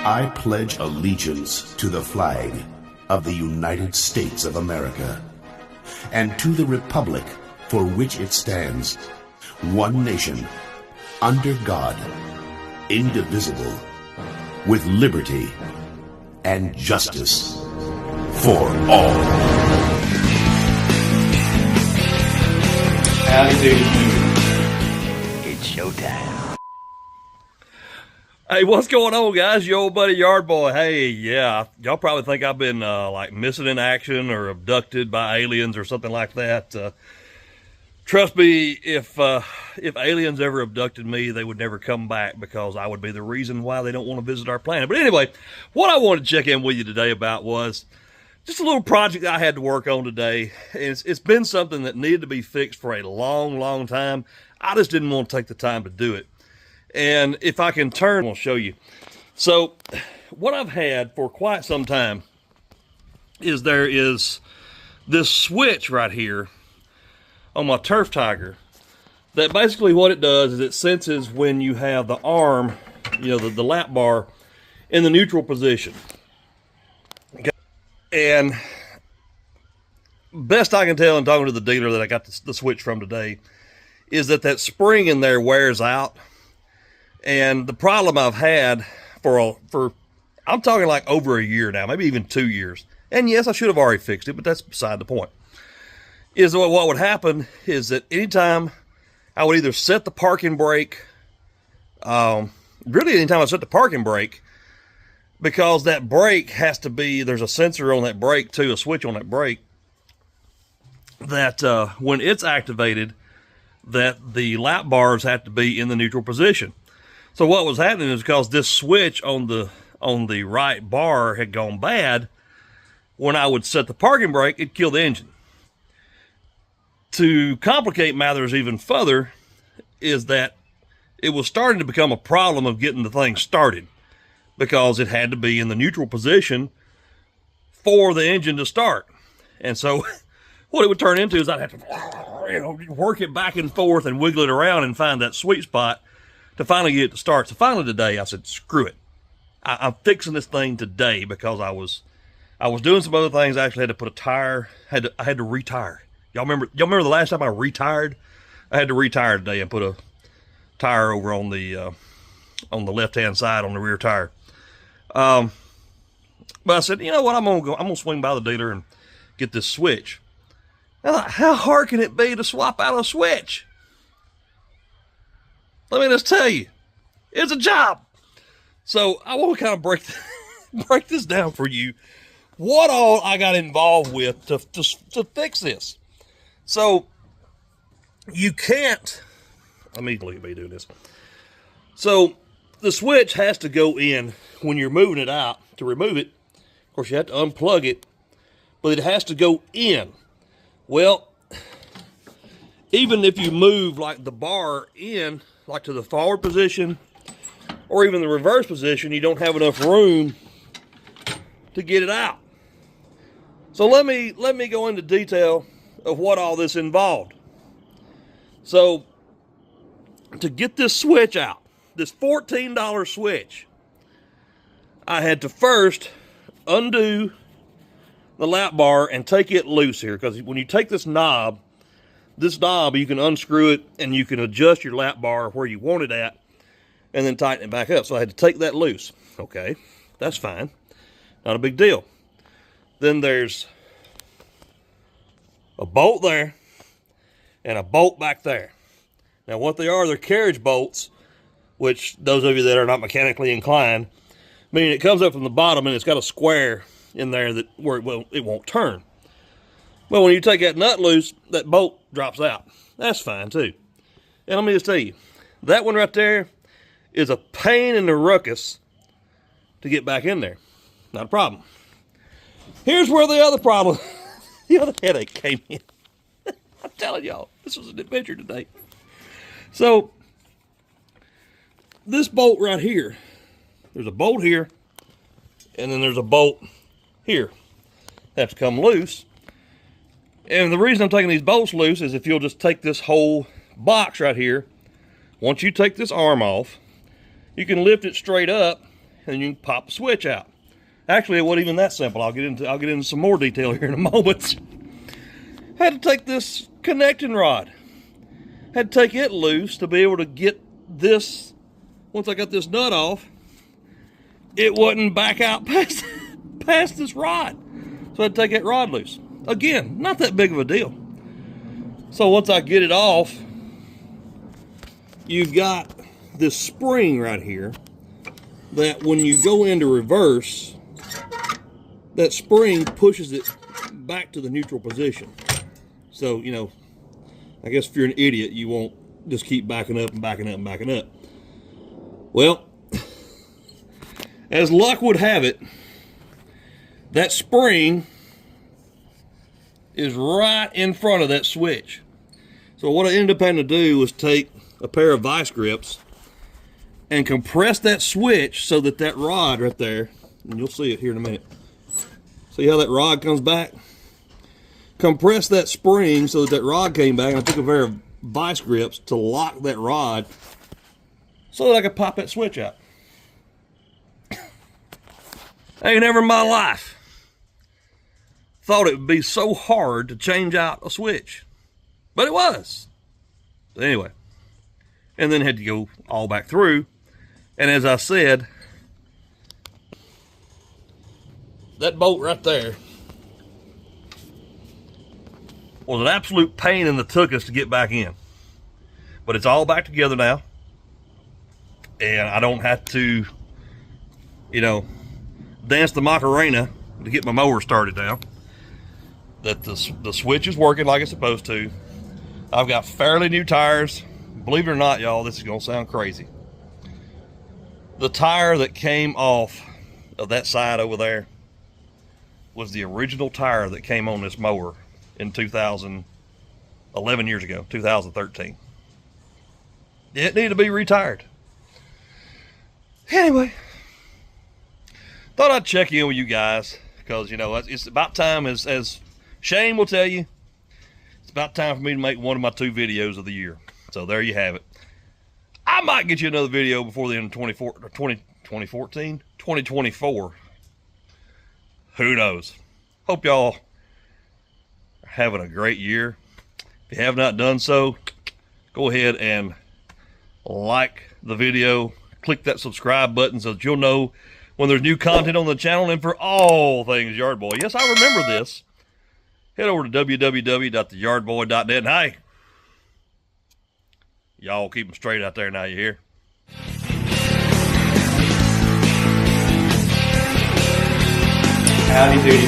I pledge allegiance to the flag of the United States of America and to the republic for which it stands, one nation, under God, indivisible, with liberty and justice for all. Howdy doody. It's showtime. Hey, what's going on, guys? Your old buddy Yard Boy. Hey, yeah, y'all probably think I've been like missing in action or abducted by aliens or something like that. Trust me, if aliens ever abducted me, they would never come back because I would be the reason why they don't want to visit our planet. But anyway, what I wanted to check in with you today about was just a little project I had to work on today. It's been something that needed to be fixed for a long, long time. I just didn't want to take the time to do it. And if I can turn, I'll show you. So what I've had for quite some time is there is this switch right here on my Turf Tiger that basically what it does is it senses when you have the arm, you know, the lap bar in the neutral position. Okay. And best I can tell in talking to the dealer that I got the switch from today is that spring in there wears out. And the problem I've had for I'm talking like over a year now, maybe even 2 years. And yes, I should have already fixed it, but that's beside the point. Is what would happen is that anytime I would either set the parking brake, really anytime I set the parking brake, because that brake has to be, there's a sensor on that brake too, a switch on that brake, that when it's activated, that the lap bars have to be in the neutral position. So what was happening is because this switch on the right bar had gone bad, when I would set the parking brake, it'd kill the engine. To complicate matters even further is that it was starting to become a problem of getting the thing started because it had to be in the neutral position for the engine to start. And so what it would turn into is I'd have to work it back and forth and wiggle it around and find that sweet spot to finally get it to start. So finally today I said, screw it. I'm fixing this thing today because I was doing some other things. I actually had to put a tire, I had to retire. Y'all remember the last time I retired? I had to retire today and put a tire over on the left-hand side on the rear tire. But I said, you know what, I'm gonna swing by the dealer and get this switch. I thought, how hard can it be to swap out a switch? Let me just tell you, it's a job. So I want to kind of break this down for you. What all I got involved with to fix this. So you can't, let me look at me doing this. So the switch has to go in when you're moving it out. To remove it, of course you have to unplug it, but it has to go in. Well, even if you move like the bar in, like to the forward position or even the reverse position, you don't have enough room to get it out. So let me go into detail of what all this involved. So to get this switch out, this $14 switch, I had to first undo the lap bar and take it loose here, because when you take this knob you can unscrew it and you can adjust your lap bar where you want it at and then tighten it back up. So I had to take that loose. Okay, that's fine, not a big deal. Then there's a bolt there and a bolt back there. Now what they are, they're carriage bolts, which those of you that are not mechanically inclined, meaning it comes up from the bottom and it's got a square in there that where it won't turn. Well, when you take that nut loose, that bolt drops out. That's fine too. And let me just tell you, that one right there is a pain in the ruckus to get back in there. Not a problem. Here's where the other problem, the other headache came in. I'm telling y'all, this was an adventure today. So, this bolt right here, there's a bolt here, and then there's a bolt here. They have to come loose. And the reason I'm taking these bolts loose is if you'll just take this whole box right here, once you take this arm off, you can lift it straight up and you can pop the switch out. Actually, it wasn't even that simple. I'll get into some more detail here in a moment. Had to take this connecting rod. Had to take it loose to be able to get this. Once I got this nut off, it wasn't back out past this rod. So I had to take that rod loose. Again, not that big of a deal. So once I get it off, you've got this spring right here that when you go into reverse, that spring pushes it back to the neutral position. So, you know, I guess if you're an idiot, you won't just keep backing up and backing up and backing up. Well, as luck would have it, that spring is right in front of that switch. So what I ended up having to do was take a pair of vice grips and compress that switch so that that rod right there, and you'll see it here in a minute. See how that rod comes back? Compress that spring so that that rod came back, and I took a pair of vice grips to lock that rod so that I could pop that switch out. I ain't never in my life thought it would be so hard to change out a switch. But it was. But anyway. And then had to go all back through. And as I said, that bolt right there was an absolute pain in the tuchus to get back in. But it's all back together now. And I don't have to, you know, dance the Macarena to get my mower started now. That the switch is working like it's supposed to. I've got fairly new tires. Believe it or not, y'all, this is going to sound crazy. The tire that came off of that side over there was the original tire that came on this mower in 11 years ago, 2013. It needed to be retired. Anyway, thought I'd check in with you guys because, you know, it's about time, as Shane will tell you, it's about time for me to make one of my 2 videos of the year. So there you have it. I might get you another video before the end of 2024. Who knows? Hope y'all are having a great year. If you have not done so, go ahead and like the video. Click that subscribe button so that you'll know when there's new content on the channel. And for all things Yard Boy, yes, I remember this. Head over to www.theyardboy.net. And hey, y'all keep them straight out there now, you hear? Howdy doody,